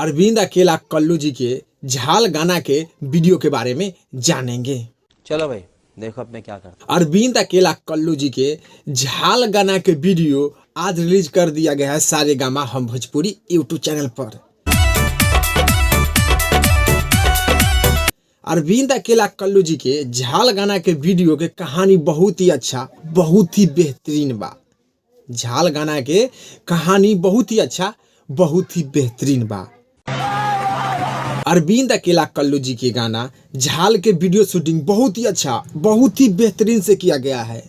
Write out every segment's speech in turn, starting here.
अरविंद अकेला कल्लू जी के झाल गाना के वीडियो के बारे में जानेंगे। चलो भाई देखो अब मैं क्या करता अरविंद अकेला कल्लू जी के झाल गाना के वीडियो आज रिलीज कर दिया गया है सारेगामा हम भोजपुरी यूट्यूब चैनल पर। अरविंद अकेला कल्लू जी के झाल गाना के वीडियो के कहानी बहुत ही अच्छा, बहुत ही बेहतरीन बा। झाल गाना के कहानी बहुत ही अच्छा, बहुत ही बेहतरीन बा। अरविंद अकेला कल्लू जी के गाना झाल के वीडियो शूटिंग बहुत ही अच्छा, बहुत ही बेहतरीन से किया गया है।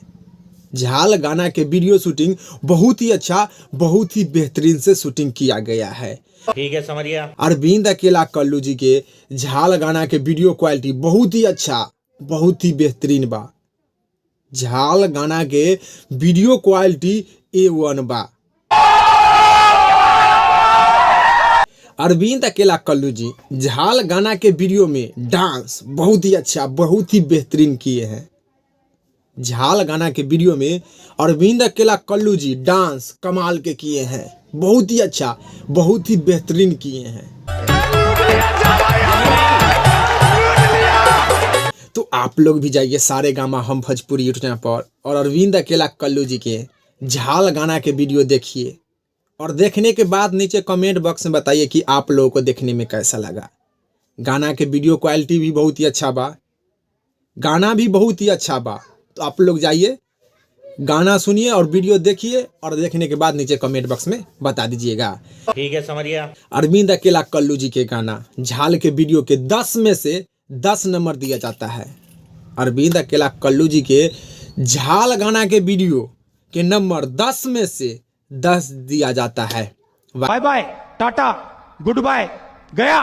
झाल गाना के वीडियो शूटिंग बहुत ही अच्छा, बहुत ही बेहतरीन से शूटिंग किया गया है। ठीक है, समझ गया। अरविंद अकेला कल्लू जी के झाल गाना के वीडियो क्वालिटी बहुत ही अच्छा, बहुत ही बेहतरीन बा। झाल गाना के वीडियो क्वालिटी A1 बा। अरविंद अकेला कल्लू जी झाल गाना के वीडियो में डांस बहुत ही अच्छा, बहुत ही बेहतरीन किए हैं। झाल गाना के वीडियो में अरविंद अकेला कल्लू जी डांस कमाल के किए हैं, बहुत ही अच्छा, बहुत ही बेहतरीन किए हैं। तो आप लोग भी जाइए सारेगामा हम भोजपुरी यूट्यूब चैनल पर और अरविंद अकेला कल्लू जी के झाल गाना के वीडियो देखिए और देखने के बाद नीचे कमेंट बॉक्स में बताइए कि आप लोगों को देखने में कैसा लगा। गाना के वीडियो क्वालिटी भी बहुत ही अच्छा बा, गाना भी बहुत ही अच्छा बा। तो आप लोग जाइए, गाना सुनिए और वीडियो देखिए और देखने के बाद नीचे कमेंट बॉक्स में बता दीजिएगा। ठीक है, समझ गया। अरविंद अकेला कल्लू जी के गाना झाल के वीडियो के 10 में से 10 नंबर दिया जाता है। अरविंद अकेला कल्लू जी के झाल गाना के वीडियो के नंबर 10 में से 10 दिया जाता है। Bye bye, tata, good bye, गया।